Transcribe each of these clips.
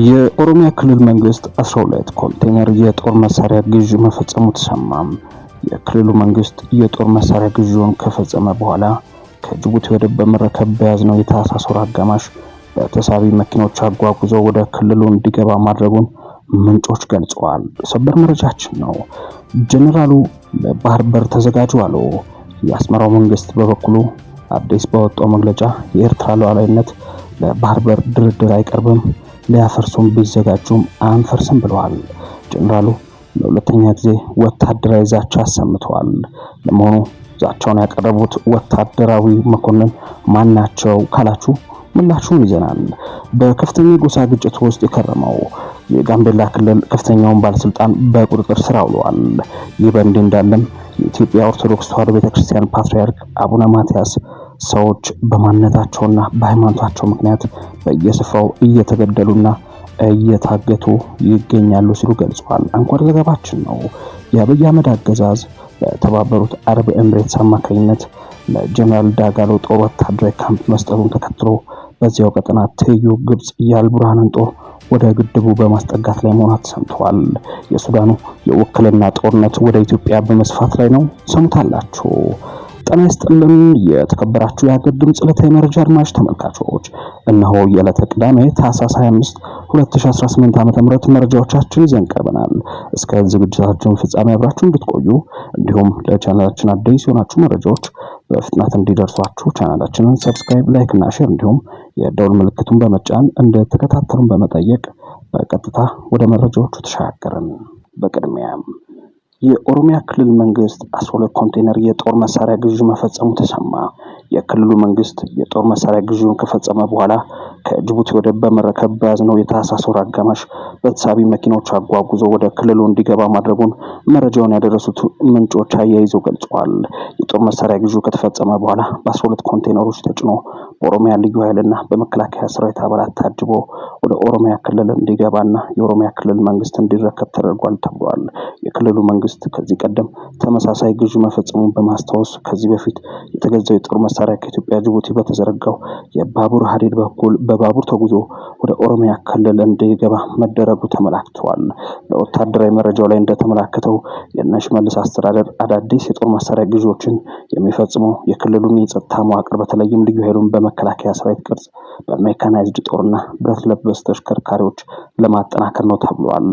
የኦሮሚያ ክልል መንግስት 12 ኮንቴነር የጦር መሳሪያ ግዥ መፈጸሙ ተሰማ። የክልሉ መንግስት የጦር መሳሪያ ግዥውን ከፈጸመ በኋላ ከጅቡቲ ወደብ በመረከብ በያዝነው የታህሳስ ወር አጋማሽ በተሳቢ መኪኖች አጓጉዞ ወደ ክልሉ እንዲገባ ማድረጉን ምንጮች ገልጸዋል። ሰበር መረጃችን ነው። ጀነራሉ ለባህር በር ተዘጋጁ አሉ። የአስመራው መንግስት በበኩሉ አዲስ ባወጣው መግለጫ የኤርትራ ሉዓላዊነት ለባህር በር ድርድር አይቀርብም፣ ሊያፈርሱም ቢዘጋጁም አንፈርስም ብለዋል። ጀነራሉ ለሁለተኛ ጊዜ ወታደራዊ ዛቻ አሰምተዋል። ለመሆኑ ዛቻውን ያቀረቡት ወታደራዊ መኮንን ማናቸው ካላችሁ ምላሹን ይዘናል። በከፍተኛ ጎሳ ግጭት ውስጥ የከረመው የጋምቤላ ክልል ከፍተኛውን ባለስልጣን በቁጥጥር ስር አውሏል። ይህ በእንዲህ እንዳለም የኢትዮጵያ ኦርቶዶክስ ተዋሕዶ ቤተክርስቲያን ፓትርያርክ አቡነ ማትያስ ሰዎች በማንነታቸውና በሃይማኖታቸው ምክንያት በየስፍራው እየተገደሉና እየታገቱ ይገኛሉ ሲሉ ገልጸዋል። አንኳር ዘገባችን ነው። የአብይ አህመድ አገዛዝ በተባበሩት አረብ ኤምሬትስ አማካኝነት ለጀነራል ዳጋሎ ጦር ወታደራዊ ካምፕ መስጠቱን ተከትሎ በዚያው ቀጠና ትይዩ ግብጽ የአልቡርሃንን ጦር ወደ ግድቡ በማስጠጋት ላይ መሆኗ ተሰምቷል። የሱዳኑ የውክልና ጦርነት ወደ ኢትዮጵያ በመስፋት ላይ ነው። ሰምታላችሁ። ጤና ይስጥልን የተከበራችሁ የሀገር ድምጽ ዕለታዊ መረጃ አድማጭ ተመልካቾች፣ እነሆ የዕለተ ቅዳሜ ታህሳስ 25 2018 ዓ.ም መረጃዎቻችን ይዘን ቀርበናል። እስከ ዝግጅታችን ፍጻሜ አብራችሁ እንድትቆዩ እንዲሁም ለቻናላችን አዲስ የሆናችሁ መረጃዎች በፍጥነት እንዲደርሷችሁ ቻናላችንን ሰብስክራይብ፣ ላይክ እና ሼር እንዲሁም የደውል ምልክቱን በመጫን እንድትከታተሉን በመጠየቅ በቀጥታ ወደ መረጃዎቹ ተሻገርን። በቅድሚያም የኦሮሚያ ክልል መንግስት 12 ኮንቴነር የጦር መሳሪያ ግዥ መፈጸሙ ተሰማ። የክልሉ መንግስት የጦር መሳሪያ ግዥውን ከፈጸመ በኋላ ከጅቡቲ ወደብ በመረከብ በያዝነው የታህሳስ ወር አጋማሽ በተሳቢ መኪኖች አጓጉዞ ወደ ክልሉ እንዲገባ ማድረጉን መረጃውን ያደረሱት ምንጮች አያይዘው ገልጸዋል። የጦር መሳሪያ ግዥው ከተፈጸመ በኋላ በ12 ኮንቴነሮች ተጭኖ በኦሮሚያ ልዩ ኃይልና በመከላከያ ሰራዊት አባላት ታጅቦ ወደ ኦሮሚያ ክልል እንዲገባና የኦሮሚያ ክልል መንግስት እንዲረከብ ተደርጓል ተብሏል። የክልሉ መንግስት ከዚህ ቀደም ተመሳሳይ ግዥ መፈጸሙን በማስታወስ ከዚህ በፊት የተገዛው የጦር መሳሪያ ከኢትዮጵያ ጅቡቲ በተዘረጋው የባቡር ሀዲድ በኩል በባቡር ተጉዞ ወደ ኦሮሚያ ክልል እንዲገባ መደረጉ ተመላክተዋል። በወታደራዊ መረጃው ላይ እንደተመላከተው የሽመልስ አስተዳደር አዳዲስ የጦር መሳሪያ ግዥዎችን የሚፈጽመው የክልሉን የጸጥታ መዋቅር በተለይም ልዩ ኃይሉን በመከላከያ ሰራዊት ቅርጽ በሜካናይዝድ ጦርና ብረት ለበስ ተሽከርካሪዎች ለማጠናከር ነው ተብሏል።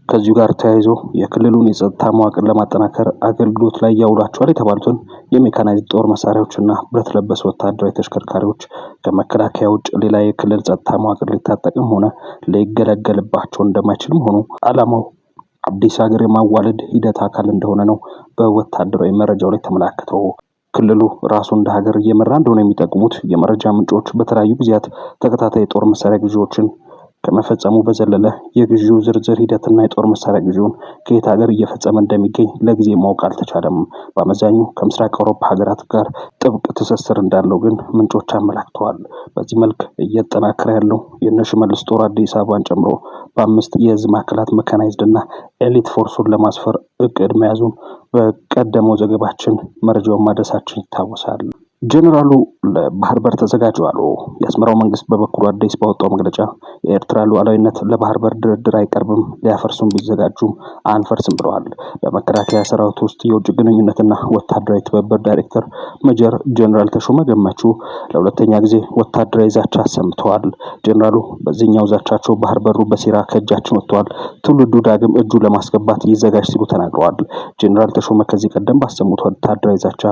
ከዚሁ ጋር ተያይዞ የክልሉን የጸጥታ መዋቅር ለማጠናከር አገልግሎት ላይ ያውሏቸዋል የተባሉትን የሜካናይዝድ ጦር መሳሪያዎችና ብረት ለበስ ወታደራዊ ተሽከርካሪዎች ከመከላከያ ውጭ ሌላ የክልል ጸጥታ መዋቅር ሊታጠቅም ሆነ ሊገለገልባቸው እንደማይችልም ሆኖ ዓላማው አዲስ ሀገር የማዋለድ ሂደት አካል እንደሆነ ነው በወታደራዊ መረጃው ላይ ተመላክተው። ክልሉ ራሱ እንደ ሀገር እየመራ እንደሆነ የሚጠቁሙት የመረጃ ምንጮች በተለያዩ ጊዜያት ተከታታይ የጦር መሳሪያ ግዢዎችን ከመፈጸሙ በዘለለ የግዢው ዝርዝር ሂደትና የጦር መሳሪያ ግዢውን ከየት ሀገር እየፈጸመ እንደሚገኝ ለጊዜ ማወቅ አልተቻለም። በአመዛኙ ከምስራቅ አውሮፓ ሀገራት ጋር ጥብቅ ትስስር እንዳለው ግን ምንጮች አመላክተዋል። በዚህ መልክ እየተጠናከረ ያለው የሽመልስ ጦር አዲስ አበባን ጨምሮ በ5 የእዝ ማዕከላት መካናይዝድና ኤሊት ፎርሱን ለማስፈር እቅድ መያዙን በቀደመው ዘገባችን መረጃውን ማድረሳችን ይታወሳል። ጀነራሉ ለባህር በር ተዘጋጁ አሉ። የአስመራው መንግስት በበኩሉ አዲስ ባወጣው መግለጫ የኤርትራ ሉዓላዊነት ለባህር በር ድርድር አይቀርብም፣ ሊያፈርሱም ቢዘጋጁም አንፈርስም ብለዋል። በመከላከያ ሰራዊት ውስጥ የውጭ ግንኙነትና ወታደራዊ ትብብር ዳይሬክተር ሜጀር ጀነራል ተሾመ ገመቹ ለሁለተኛ ጊዜ ወታደራዊ ዛቻ አሰምተዋል። ጀነራሉ በዚህኛው ዛቻቸው ባህር በሩ በሴራ ከእጃችን ወጥቷል፣ ትውልዱ ዳግም እጁ ለማስገባት ይዘጋጅ ሲሉ ተናግረዋል። ጀነራል ተሾመ ከዚህ ቀደም ባሰሙት ወታደራዊ ዛቻ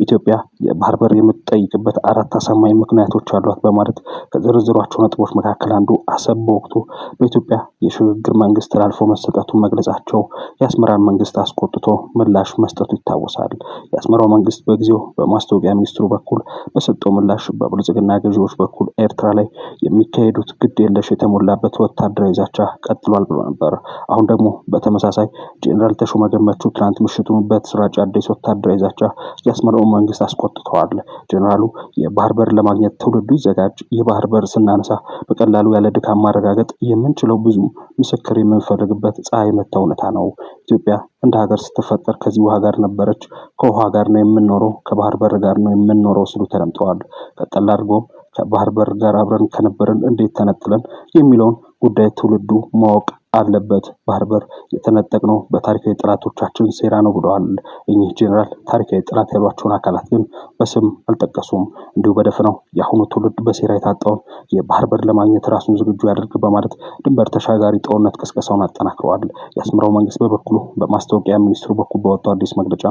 ኢትዮጵያ የባህር በር የምትጠይቅበት 4 አሳማኝ ምክንያቶች አሏት በማለት ከዝርዝሯቸው ነጥቦች መካከል አንዱ አሰብ በወቅቱ በኢትዮጵያ የሽግግር መንግስት ተላልፎ መሰጠቱን መግለጻቸው የአስመራን መንግስት አስቆጥቶ ምላሽ መስጠቱ ይታወሳል። የአስመራው መንግስት በጊዜው በማስታወቂያ ሚኒስትሩ በኩል በሰጠው ምላሽ በብልጽግና ገዢዎች በኩል ኤርትራ ላይ የሚካሄዱት ግድ የለሽ የተሞላበት ወታደራዊ ዛቻ ቀጥሏል ብሎ ነበር። አሁን ደግሞ በተመሳሳይ ጄኔራል ተሾመ ገመቹ ትናንት ምሽቱን በተሰራጨ አዲስ ወታደራዊ ዛቻ የአስመራው መንግስት አስቆጥተዋል። ጀነራሉ የባህር በር ለማግኘት ትውልዱ ይዘጋጅ፣ የባህር በር ስናነሳ በቀላሉ ያለ ድካም ማረጋገጥ የምንችለው ብዙ ምስክር የምንፈልግበት ፀሐይ መታ እውነታ ነው። ኢትዮጵያ እንደ ሀገር ስትፈጠር ከዚህ ውሃ ጋር ነበረች፣ ከውሃ ጋር ነው የምንኖረው፣ ከባህር በር ጋር ነው የምንኖረው ሲሉ ተደምጠዋል። ቀጠል አድርጎም ከባህር በር ጋር አብረን ከነበርን እንዴት ተነጥለን የሚለውን ጉዳይ ትውልዱ ማወቅ አለበት። ባህር በር የተነጠቅነው በታሪካዊ ጠላቶቻችን ሴራ ነው ብለዋል። እኚህ ጄኔራል ታሪካዊ ጠላት ያሏቸውን አካላት ግን በስም አልጠቀሱም። እንዲሁ በደፈናው የአሁኑ ትውልድ በሴራ የታጣውን የባህር በር ለማግኘት ራሱን ዝግጁ ያደርግ በማለት ድንበር ተሻጋሪ ጦርነት ቅስቀሳውን አጠናክረዋል። የአስመራው መንግስት በበኩሉ በማስታወቂያ ሚኒስትሩ በኩል በወጣው አዲስ መግለጫ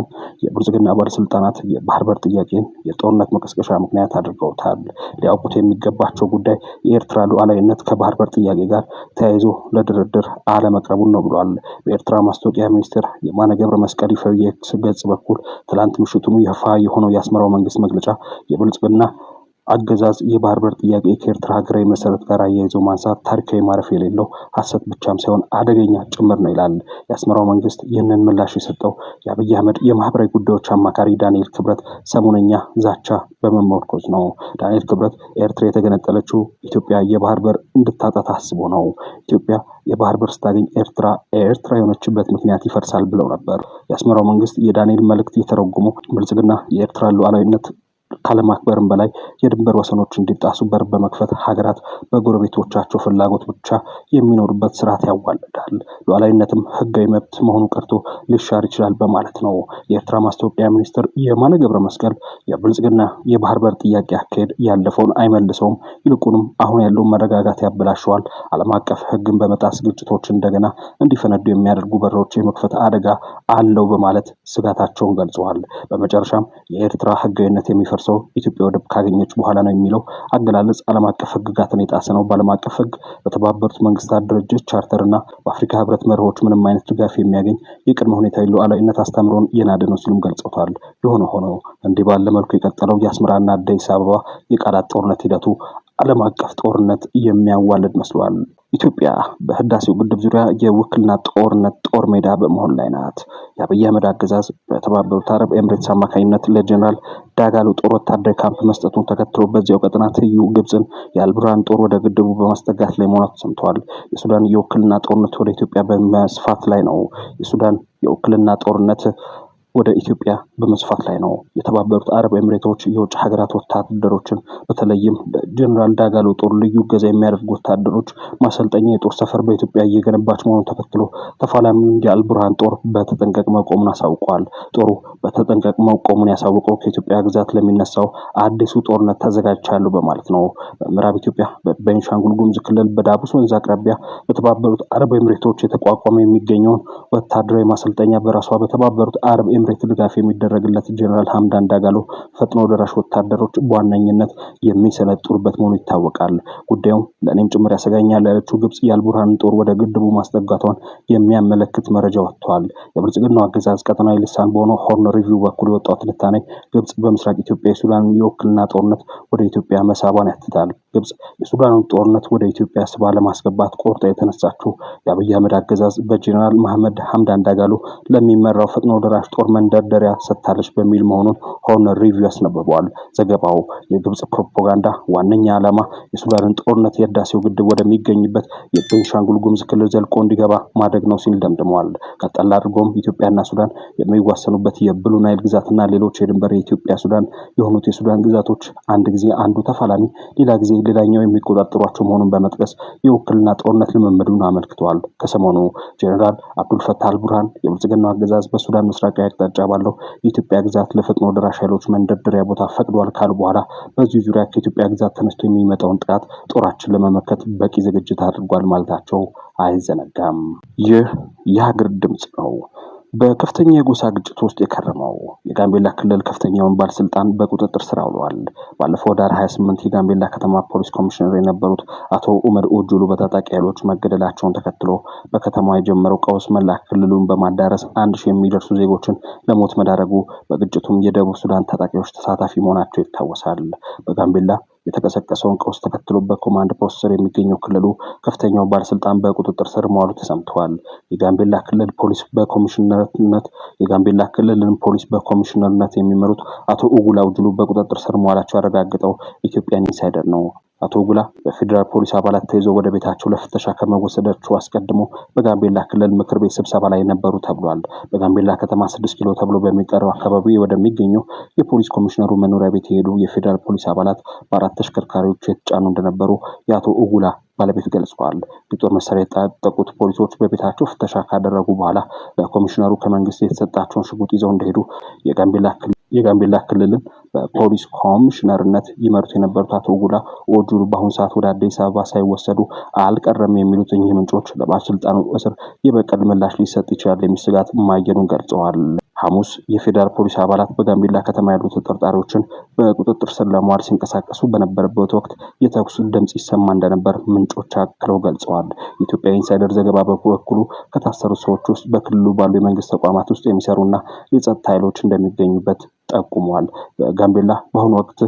የብልጽግና ባለስልጣናት የባህር በር ጥያቄን የጦርነት መቀስቀሻ ምክንያት አድርገውታል። ሊያውቁት የሚገባቸው ጉዳይ የኤርትራ ሉዓላዊነት ከባህር በር ጥያቄ ጋር ተያይዞ ለድርድር አለመቅረቡን ነው ብሏል። በኤርትራ ማስታወቂያ ሚኒስትር የማነ ገብረ መስቀል ይፋዊ የኤክስ ገጽ በኩል ትላንት ምሽቱን ይፋ የሆነው የአስመራው መንግስት መግለጫ የብልጽግና አገዛዝ የባህር በር ጥያቄ ከኤርትራ ሀገራዊ መሰረት ጋር አያይዞ ማንሳት ታሪካዊ ማረፍ የሌለው ሐሰት ብቻም ሳይሆን አደገኛ ጭምር ነው ይላል። የአስመራው መንግስት ይህንን ምላሽ የሰጠው የአብይ አህመድ የማህበራዊ ጉዳዮች አማካሪ ዳንኤል ክብረት ሰሞነኛ ዛቻ በመመርኮዝ ነው። ዳንኤል ክብረት ኤርትራ የተገነጠለችው ኢትዮጵያ የባህር በር እንድታጣ ታስቦ ነው። ኢትዮጵያ የባህር በር ስታገኝ ኤርትራ የሆነችበት ምክንያት ይፈርሳል ብለው ነበር። የአስመራው መንግስት የዳንኤል መልእክት የተረጎመው ብልጽግና የኤርትራ ሉዓላዊነት ካለማክበርም በላይ የድንበር ወሰኖች እንዲጣሱ በር በመክፈት ሀገራት በጎረቤቶቻቸው ፍላጎት ብቻ የሚኖሩበት ስርዓት ያዋልዳል፣ ሉዓላዊነትም ህጋዊ መብት መሆኑ ቀርቶ ሊሻር ይችላል በማለት ነው። የኤርትራ ማስታወቂያ ሚኒስትር የማነ ገብረ መስቀል የብልጽግና የባህር በር ጥያቄ አካሄድ ያለፈውን አይመልሰውም፣ ይልቁንም አሁን ያለውን መረጋጋት ያበላሸዋል፣ ዓለም አቀፍ ህግን በመጣስ ግጭቶች እንደገና እንዲፈነዱ የሚያደርጉ በሮች የመክፈት አደጋ አለው በማለት ስጋታቸውን ገልጸዋል። በመጨረሻም የኤርትራ ህጋዊነት የሚፈርሰው ኢትዮጵያ ወደብ ካገኘች በኋላ ነው የሚለው አገላለጽ ዓለም አቀፍ ህግጋትን የጣሰ ነው። በዓለም አቀፍ ህግ፣ በተባበሩት መንግስታት ድርጅት ቻርተር እና በአፍሪካ ህብረት መርሆች ምንም አይነት ድጋፍ የሚያገኝ የቅድመ ሁኔታ ሉዓላዊነት አስተምሮን የናደ ነው ሲሉም ገልጸውታል። የሆነ ሆኖ እንዲህ ባለ መልኩ የቀጠለው የአስመራና አዲስ አበባ የቃላት ጦርነት ሂደቱ ዓለም አቀፍ ጦርነት የሚያዋልድ መስሏል። ኢትዮጵያ በህዳሴው ግድብ ዙሪያ የውክልና ጦርነት ጦር ሜዳ በመሆን ላይ ናት። የአብይ አህመድ አገዛዝ በተባበሩት አረብ ኤምሬትስ አማካኝነት ለጀነራል ዳጋሎ ጦር ወታደራዊ ካምፕ መስጠቱን ተከትሎ በዚያው ቀጠና ትይዩ ግብፅን የአልቡርሃን ጦር ወደ ግድቡ በማስጠጋት ላይ መሆኗ ተሰምቷል። የሱዳን የውክልና ጦርነት ወደ ኢትዮጵያ በመስፋት ላይ ነው። የሱዳን የውክልና ጦርነት ወደ ኢትዮጵያ በመስፋት ላይ ነው። የተባበሩት አረብ ኤምሬቶች የውጭ ሀገራት ወታደሮችን በተለይም በጀነራል ዳጋሎ ጦር ልዩ እገዛ የሚያደርጉ ወታደሮች ማሰልጠኛ የጦር ሰፈር በኢትዮጵያ እየገነባች መሆኑን ተከትሎ ተፋላሚ የአልቡርሃን ጦር በተጠንቀቅ መቆሙን አሳውቋል። ጦሩ በተጠንቀቅ መቆሙን ያሳወቀው ከኢትዮጵያ ግዛት ለሚነሳው አዲሱ ጦርነት ተዘጋጅቻለሁ በማለት ነው። በምዕራብ ኢትዮጵያ በቤንሻንጉል ጉሙዝ ክልል በዳቡስ ወንዝ አቅራቢያ በተባበሩት አረብ ኤምሬቶች የተቋቋመ የሚገኘውን ወታደራዊ ማሰልጠኛ በራሷ በተባበሩት አረብ ኤምሬት ድጋፍ የሚደረግለት ጀነራል ሐምዳን ዳጋሎ ፈጥኖ ደራሽ ወታደሮች በዋነኝነት የሚሰለጥኑበት መሆኑ ይታወቃል። ጉዳዩም ለእኔም ጭምር ያሰጋኛል ያለችው ግብፅ የአልቡርሃንን ጦር ወደ ግድቡ ማስጠጋቷን የሚያመለክት መረጃ ወጥቷል። የብልጽግናው አገዛዝ ቀጠናዊ ልሳን በሆነው ሆርን ሪቪው በኩል የወጣው ትንታኔ ግብፅ በምስራቅ ኢትዮጵያ የሱዳን የውክልና ጦርነት ወደ ኢትዮጵያ መሳቧን ያትታል። ግብፅ የሱዳኑን ጦርነት ወደ ኢትዮጵያ ስባ ለማስገባት ቆርጣ የተነሳችው የአብይ አህመድ አገዛዝ በጀነራል መሐመድ ሐምዳን ዳጋሎ ለሚመራው ፈጥኖ ደራሽ ጦር መንደርደሪያ ሰጥታለች በሚል መሆኑን ሆርን ሪቪው ያስነብበዋል። ዘገባው የግብፅ ፕሮፓጋንዳ ዋነኛ ዓላማ የሱዳንን ጦርነት የህዳሴው ግድብ ወደሚገኝበት የቤንሻንጉል ጉሙዝ ክልል ዘልቆ እንዲገባ ማድረግ ነው ሲል ደምድመዋል። ቀጠል አድርጎም ኢትዮጵያና ሱዳን የሚዋሰኑበት የብሉ ናይል ግዛትና ሌሎች የድንበር የኢትዮጵያ ሱዳን የሆኑት የሱዳን ግዛቶች አንድ ጊዜ አንዱ ተፋላሚ ሌላ ጊዜ ሌላኛው የሚቆጣጠሯቸው መሆኑን በመጥቀስ የውክልና ጦርነት ልምምዱን አመልክተዋል። ከሰሞኑ ጀነራል አብዱልፈታህ አልቡርሃን የብልጽግናው አገዛዝ በሱዳን ምስራቃዊ አቅጣጫ ባለው የኢትዮጵያ ግዛት ለፈጥኖ ደራሽ ኃይሎች መንደርደሪያ ቦታ ፈቅዷል ካሉ በኋላ በዚህ ዙሪያ ከኢትዮጵያ ግዛት ተነስቶ የሚመጣውን ጥቃት ጦራችን ለመመከት በቂ ዝግጅት አድርጓል ማለታቸው አይዘነጋም። ይህ የሀገር ድምጽ ነው። በከፍተኛ የጎሳ ግጭት ውስጥ የከረመው የጋምቤላ ክልል ከፍተኛውን ባለስልጣን በቁጥጥር ስር አውሏል። ባለፈው ዳር 28 የጋምቤላ ከተማ ፖሊስ ኮሚሽነር የነበሩት አቶ ኡመር ኦጁሉ በታጣቂ ኃይሎች መገደላቸውን ተከትሎ በከተማዋ የጀመረው ቀውስ መላ ክልሉን በማዳረስ 1000 የሚደርሱ ዜጎችን ለሞት መዳረጉ፣ በግጭቱም የደቡብ ሱዳን ታጣቂዎች ተሳታፊ መሆናቸው ይታወሳል። በጋምቤላ የተቀሰቀሰውን ቀውስ ተከትሎ በኮማንድ ፖስት ስር የሚገኘው ክልሉ ከፍተኛው ባለስልጣን በቁጥጥር ስር መዋሉ ተሰምቷል። የጋምቤላ ክልልን ፖሊስ የሚመሩት አቶ ኡጉላ ውጅሉ በቁጥጥር ስር መዋላቸው ያረጋገጠው ኢትዮጵያን ኢንሳይደር ነው። አቶ ኡጉላ በፌዴራል ፖሊስ አባላት ተይዘው ወደ ቤታቸው ለፍተሻ ከመወሰዳቸው አስቀድሞ በጋምቤላ ክልል ምክር ቤት ስብሰባ ላይ ነበሩ ተብሏል። በጋምቤላ ከተማ 6 ኪሎ ተብሎ በሚጠራው አካባቢ ወደሚገኘው የፖሊስ ኮሚሽነሩ መኖሪያ ቤት የሄዱ የፌዴራል ፖሊስ አባላት በአራት ተሽከርካሪዎች የተጫኑ እንደነበሩ የአቶ ኡጉላ ባለቤት ገልጸዋል። የጦር መሳሪያ የታጠቁት ፖሊሶች በቤታቸው ፍተሻ ካደረጉ በኋላ ለኮሚሽነሩ ከመንግስት የተሰጣቸውን ሽጉጥ ይዘው እንደሄዱ የጋምቤላ ክልልን በፖሊስ ኮሚሽነርነት ይመሩት የነበሩት አቶ ኡጉላ ኦጁሉ በአሁኑ ሰዓት ወደ አዲስ አበባ ሳይወሰዱ አልቀረም የሚሉት እኚህ ምንጮች ለባለስልጣኑ እስር የበቀል ምላሽ ሊሰጥ ይችላል የሚል ስጋት ማየሉን ገልጸዋል። ሐሙስ የፌዴራል ፖሊስ አባላት በጋምቤላ ከተማ ያሉ ተጠርጣሪዎችን በቁጥጥር ስር ለማዋል ሲንቀሳቀሱ በነበረበት ወቅት የተኩስ ድምጽ ይሰማ እንደነበር ምንጮች አክለው ገልጸዋል። የኢትዮጵያ ኢንሳይደር ዘገባ በበኩሉ ከታሰሩት ሰዎች ውስጥ በክልሉ ባሉ የመንግስት ተቋማት ውስጥ የሚሰሩና የጸጥታ ኃይሎች እንደሚገኙበት ጠቁመዋል። በጋምቤላ በአሁኑ ወቅት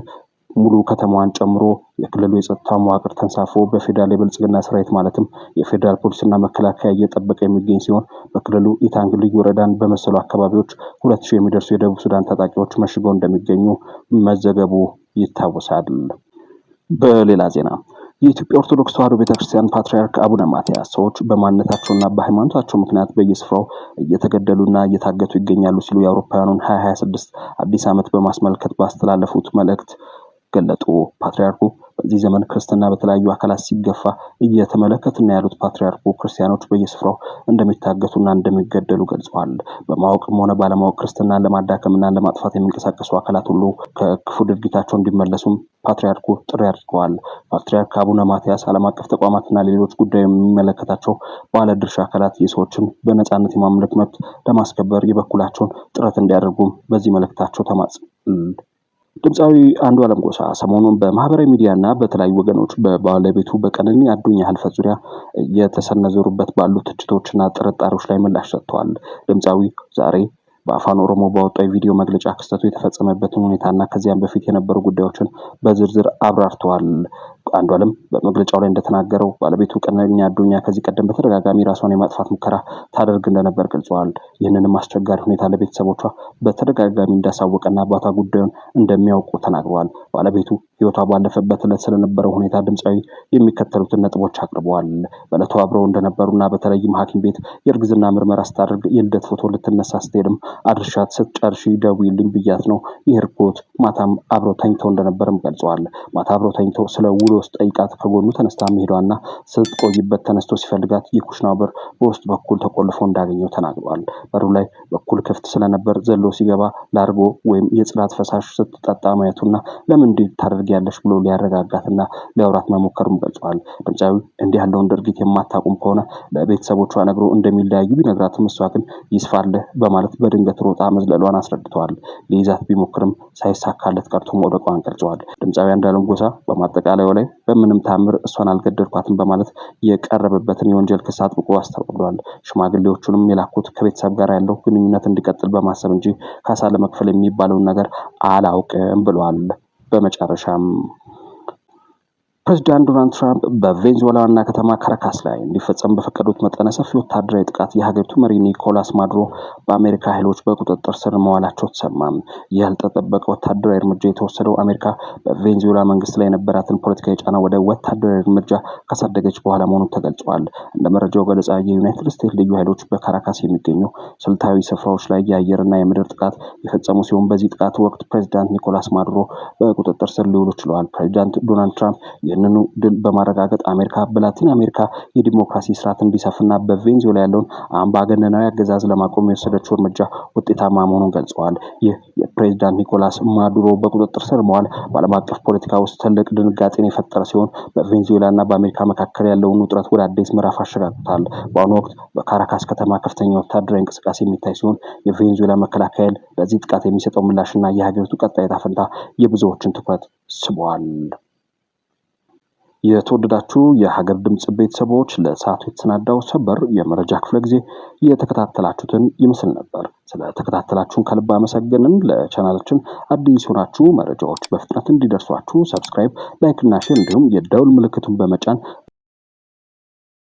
ሙሉ ከተማዋን ጨምሮ የክልሉ የጸጥታ መዋቅር ተንሳፎ በፌዴራል የብልጽግና ሰራዊት ማለትም የፌዴራል ፖሊስና መከላከያ እየጠበቀ የሚገኝ ሲሆን በክልሉ ኢታንግ ልዩ ወረዳን በመሰሉ አካባቢዎች 2000 የሚደርሱ የደቡብ ሱዳን ታጣቂዎች መሽገው እንደሚገኙ መዘገቡ ይታወሳል። በሌላ ዜና የኢትዮጵያ ኦርቶዶክስ ተዋሕዶ ቤተክርስቲያን ፓትርያርክ አቡነ ማትያስ ሰዎች በማንነታቸውና በሃይማኖታቸው ምክንያት በየስፍራው እየተገደሉና እየታገቱ ይገኛሉ ሲሉ የአውሮፓውያኑን 2026 አዲስ ዓመት በማስመልከት ባስተላለፉት መልእክት ገለጡ። ፓትርያርኩ በዚህ ዘመን ክርስትና በተለያዩ አካላት ሲገፋ እየተመለከትና ያሉት ፓትርያርኩ ክርስቲያኖች በየስፍራው እንደሚታገቱና እንደሚገደሉ ገልጸዋል። በማወቅም ሆነ ባለማወቅ ክርስትናን ለማዳከምና ለማጥፋት የሚንቀሳቀሱ አካላት ሁሉ ከክፉ ድርጊታቸው እንዲመለሱም ፓትርያርኩ ጥሪ አድርገዋል። ፓትርያርክ አቡነ ማትያስ ዓለም አቀፍ ተቋማትና ሌሎች ጉዳይ የሚመለከታቸው ባለድርሻ አካላት የሰዎችን በነጻነት የማምለክ መብት ለማስከበር የበኩላቸውን ጥረት እንዲያደርጉም በዚህ መልእክታቸው ተማጽነዋል። ድምፃዊ አንዱዓለም ጎሳ ሰሞኑን በማህበራዊ ሚዲያና በተለያዩ ወገኖች በባለቤቱ በቀነኒ አዱኛ ህልፈት ዙሪያ እየተሰነዘሩበት ባሉ ትችቶችና ጥርጣሬዎች ላይ ምላሽ ሰጥተዋል። ድምፃዊ ዛሬ በአፋን ኦሮሞ ባወጣው የቪዲዮ መግለጫ ክስተቱ የተፈጸመበትን ሁኔታና ከዚያም በፊት የነበሩ ጉዳዮችን በዝርዝር አብራርተዋል። አንዱዓለም በመግለጫው ላይ እንደተናገረው ባለቤቱ ቀነኒ አዱኛ ከዚህ ቀደም በተደጋጋሚ ራሷን የማጥፋት ሙከራ ታደርግ እንደነበር ገልጸዋል። ይህንንም አስቸጋሪ ሁኔታ ለቤተሰቦቿ በተደጋጋሚ እንዳሳወቀና አባቷ ጉዳዩን እንደሚያውቁ ተናግረዋል። ባለቤቱ ህይወቷ ባለፈበት ዕለት ስለነበረው ሁኔታ ድምፃዊ የሚከተሉትን ነጥቦች አቅርበዋል። በዕለቱ አብረው እንደነበሩና በተለይም ሐኪም ቤት የእርግዝና ምርመራ ስታደርግ የልደት ፎቶ ልትነሳ ስትሄድም አድርሻት ስትጨርሺ ደውዪልኝ ብያት ነው የሄድኩት። ማታም አብረው ተኝተው እንደነበርም ገልጸዋል። ማታ አብረው ተኝተው ስለ ውሎ ጠይቃት ከጎኑ ተነስታ መሄዷና ስትቆይበት ተነስቶ ሲፈልጋት የኩሽናው በር በውስጥ በኩል ተቆልፎ እንዳገኘው ተናግሯል። በሩ ላይ በኩል ክፍት ስለነበር ዘሎ ሲገባ ላርጎ ወይም የጽዳት ፈሳሽ ስትጠጣ ማየቱና ለምን እንዲህ ታደርጊያለሽ ብሎ ሊያረጋጋትና ሊያወራት መሞከሩም ገልጿል። ድምፃዊ እንዲህ ያለውን ድርጊት የማታቁም ከሆነ ለቤተሰቦቿ ነግሮ እንደሚለያዩ ቢነግራትም እሷ ግን ይስፋልህ በማለት በድንገት ሮጣ መዝለሏን አስረድተዋል። ሊይዛት ቢሞክርም ሳይሳካለት ቀርቶ መውደቋን ገልጸዋል። ድምፃዊ አንዱዓለም ጎሳ በማጠቃለያው ላይ በምንም ታምር እሷን አልገደልኳትም በማለት የቀረበበትን የወንጀል ክስ አጥብቆ አስተባብሏል። ሽማግሌዎቹንም የላኩት ከቤተሰብ ጋር ያለው ግንኙነት እንዲቀጥል በማሰብ እንጂ ካሳ ለመክፈል የሚባለውን ነገር አላውቅም ብሏል። በመጨረሻም ፕሬዝዳንት ዶናልድ ትራምፕ በቬንዙዌላ ዋና ከተማ ካራካስ ላይ እንዲፈጸም በፈቀዱት መጠነ ሰፊ ወታደራዊ ጥቃት የሀገሪቱ መሪ ኒኮላስ ማዱሮ በአሜሪካ ኃይሎች በቁጥጥር ስር መዋላቸው ተሰማ። ይህ ያልተጠበቀ ወታደራዊ እርምጃ የተወሰደው አሜሪካ በቬንዙዌላ መንግስት ላይ የነበራትን ፖለቲካዊ ጫና ወደ ወታደራዊ እርምጃ ካሳደገች በኋላ መሆኑ ተገልጿል። እንደ መረጃው ገለጻ የዩናይትድ ስቴትስ ልዩ ኃይሎች በካራካስ የሚገኙ ስልታዊ ስፍራዎች ላይ የአየርና የምድር ጥቃት የፈጸሙ ሲሆን በዚህ ጥቃት ወቅት ፕሬዝዳንት ኒኮላስ ማዱሮ በቁጥጥር ስር ሊውሉ ችለዋል። ፕሬዝዳንት ዶናልድ ትራምፕ ይህንኑ ድል በማረጋገጥ አሜሪካ በላቲን አሜሪካ የዲሞክራሲ ስርዓት እንዲሰፍና በቬንዙዌላ ያለውን አምባገነናዊ አገዛዝ ለማቆም የወሰደችው እርምጃ ውጤታማ መሆኑን ገልጸዋል። ይህ የፕሬዝዳንት ኒኮላስ ማዱሮ በቁጥጥር ስር መዋል በዓለም አቀፍ ፖለቲካ ውስጥ ትልቅ ድንጋጤን የፈጠረ ሲሆን በቬንዙዌላና በአሜሪካ መካከል ያለውን ውጥረት ወደ አዲስ ምዕራፍ አሸጋግሮታል። በአሁኑ ወቅት በካራካስ ከተማ ከፍተኛ ወታደራዊ እንቅስቃሴ የሚታይ ሲሆን የቬንዙዌላ መከላከያ ኃይል ለዚህ ጥቃት የሚሰጠው ምላሽና የሀገሪቱ ቀጣይ ዕጣ ፈንታ የብዙዎችን ትኩረት ስበዋል። የተወደዳችሁ የሀገር ድምጽ ቤተሰቦች ለሰዓቱ የተሰናዳው ሰበር የመረጃ ክፍለ ጊዜ የተከታተላችሁትን ይመስል ነበር። ስለተከታተላችሁን ከልብ አመሰግንን። ለቻናላችን አዲስ ሆናችሁ መረጃዎች በፍጥነት እንዲደርሷችሁ ሰብስክራይብ፣ ላይክ እና ሼር እንዲሁም የደውል ምልክቱን በመጫን